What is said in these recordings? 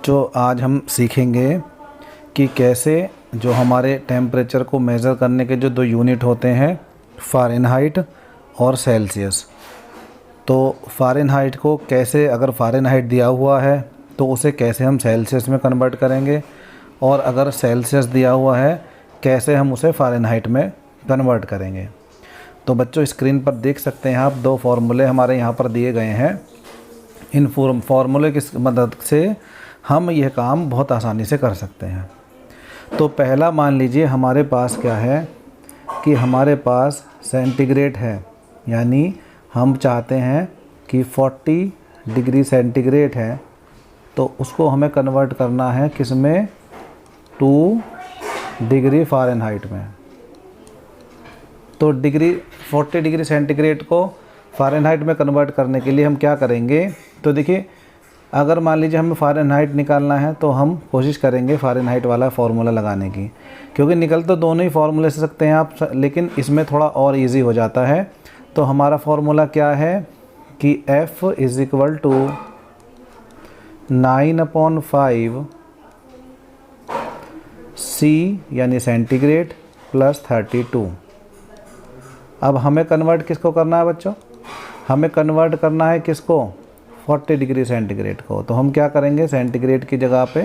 बच्चों आज हम सीखेंगे कि कैसे जो हमारे टेम्परेचर को मेज़र करने के जो दो यूनिट होते हैं फ़ारेनहाइट और सेल्सियस। तो फ़ारेनहाइट को कैसे, अगर फ़ारेनहाइट दिया हुआ है तो उसे कैसे हम सेल्सियस में कन्वर्ट करेंगे, और अगर सेल्सियस दिया हुआ है कैसे हम उसे फ़ारेनहाइट में कन्वर्ट करेंगे। तो बच्चों स्क्रीन पर देख सकते हैं आप, दो फार्मूले हमारे यहाँ पर दिए गए हैं। इन फार्मूले की मदद से हम यह काम बहुत आसानी से कर सकते हैं। तो पहला मान लीजिए हमारे पास क्या है कि हमारे पास सेंटीग्रेड है, यानी हम चाहते हैं कि 40 डिग्री सेंटीग्रेड है, तो उसको हमें कन्वर्ट करना है किस में, 2 डिग्री फ़ारेनहाइट में। तो 40 डिग्री सेंटीग्रेड को फ़ारेनहाइट में कन्वर्ट करने के लिए हम क्या करेंगे, तो देखिए अगर मान लीजिए हमें फ़ारेनहाइट निकालना है तो हम कोशिश करेंगे फ़ारेनहाइट वाला फार्मूला लगाने की, क्योंकि निकल तो दोनों ही फार्मूले से सकते हैं आप, लेकिन इसमें थोड़ा और इजी हो जाता है। तो हमारा फार्मूला क्या है कि F = 9/5 C यानी सेंटीग्रेड प्लस 32। अब हमें कन्वर्ट किसको करना है बच्चों, हमें कन्वर्ट करना है किसको, 40 डिग्री सेंटीग्रेड को। तो हम क्या करेंगे, सेंटीग्रेड की जगह पे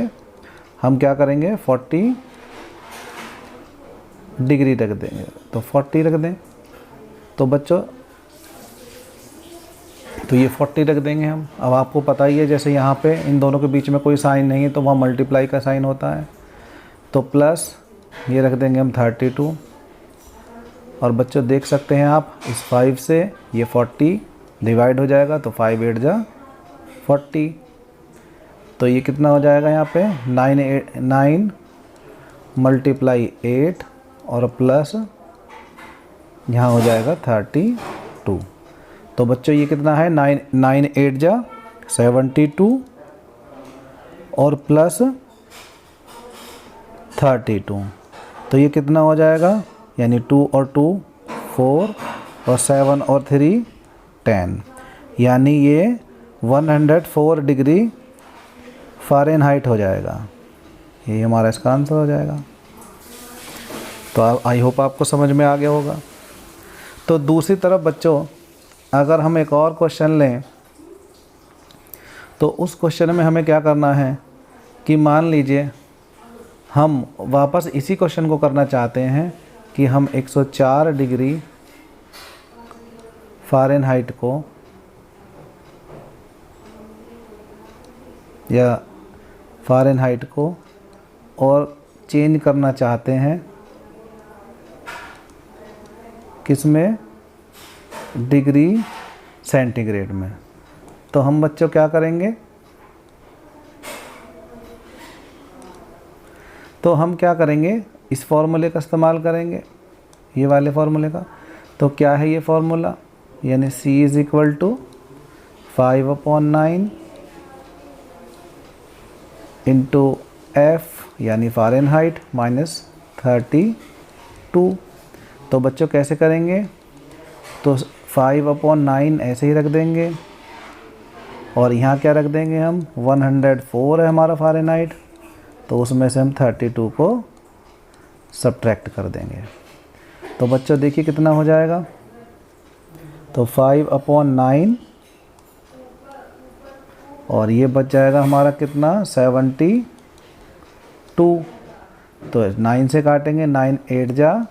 हम क्या करेंगे 40 डिग्री रख देंगे, तो 40 रख दें। तो बच्चों तो ये 40 रख देंगे हम। अब आपको पता ही है जैसे यहाँ पे इन दोनों के बीच में कोई साइन नहीं है तो वहाँ मल्टीप्लाई का साइन होता है, तो प्लस ये रख देंगे हम 32। और बच्चों देख सकते हैं आप इस 5 से ये 40 डिवाइड हो जाएगा, तो 5 8 जा 40। तो ये कितना हो जाएगा यहाँ पे 9 मल्टीप्लाई 8 और प्लस यहाँ हो जाएगा 32। तो बच्चों ये कितना है 9 8 जा 72 और प्लस 32। तो ये कितना हो जाएगा, यानी 2 और 2 4 और 7 और 3 10, यानी ये 104 डिग्री फ़ारेनहाइट हो जाएगा। ये हमारा इसका आंसर हो जाएगा। तो आई होप आपको समझ में आ गया होगा। तो दूसरी तरफ बच्चों अगर हम एक और क्वेश्चन लें, तो उस क्वेश्चन में हमें क्या करना है कि मान लीजिए हम वापस इसी क्वेश्चन को करना चाहते हैं कि हम 104 डिग्री फ़ारेनहाइट को या फ़ारेनहाइट को और चेंज करना चाहते हैं किस में, डिग्री सेंटीग्रेड में। तो हम बच्चों क्या करेंगे, तो हम क्या करेंगे इस फॉर्मूले का इस्तेमाल करेंगे, ये वाले फार्मूले का। तो क्या है ये फार्मूला, यानी C = 5/9 इंटू F यानी फ़ारेनहाइट माइनस 32। तो बच्चों कैसे करेंगे, तो 5/9 ऐसे ही रख देंगे और यहाँ क्या रख देंगे हम 104 है हमारा फ़ारेनहाइट, तो उसमें से हम 32 को सब्ट्रैक्ट कर देंगे। तो बच्चों देखिए कितना हो जाएगा, तो 5/9 और ये बच जाएगा हमारा कितना 72। तो 9 से काटेंगे, 9 8 जा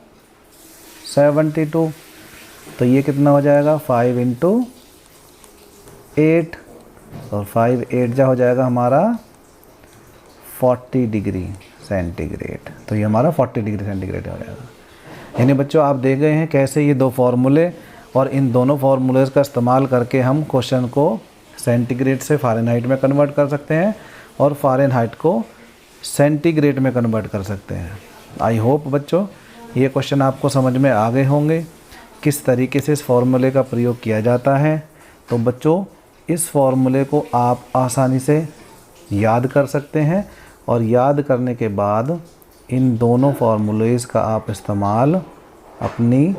72। तो ये कितना हो जाएगा 5 × 8 और 5 8 जा हो जाएगा हमारा 40 डिग्री सेंटीग्रेड। तो ये हमारा 40 डिग्री सेंटीग्रेड हो जाएगा। यानी बच्चों आप देख गए हैं कैसे ये दो फार्मूले और इन दोनों फार्मूलेज़ का इस्तेमाल करके हम क्वेश्चन को सेंटीग्रेड से फ़ारेनहाइट में कन्वर्ट कर सकते हैं और फ़ारेनहाइट को सेंटीग्रेड में कन्वर्ट कर सकते हैं। आई होप बच्चों ये क्वेश्चन आपको समझ में आ गए होंगे किस तरीके से इस फार्मूले का प्रयोग किया जाता है। तो बच्चों इस फार्मूले को आप आसानी से याद कर सकते हैं और याद करने के बाद इन दोनों फार्मूलेज़ का आप इस्तेमाल अपनी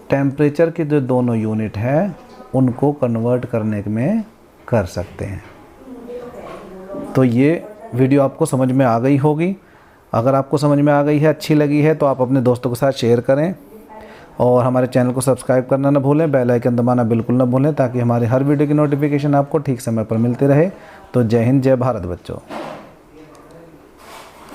टेम्परेचर के जो दोनों यूनिट हैं उनको कन्वर्ट करने में कर सकते हैं। तो ये वीडियो आपको समझ में आ गई होगी। अगर आपको समझ में आ गई है, अच्छी लगी है, तो आप अपने दोस्तों के साथ शेयर करें और हमारे चैनल को सब्सक्राइब करना ना भूलें, बेल आइकन दबाना बिल्कुल ना भूलें, ताकि हमारे हर वीडियो की नोटिफिकेशन आपको ठीक समय पर मिलती रहे। तो जय हिंद, जय भारत बच्चों।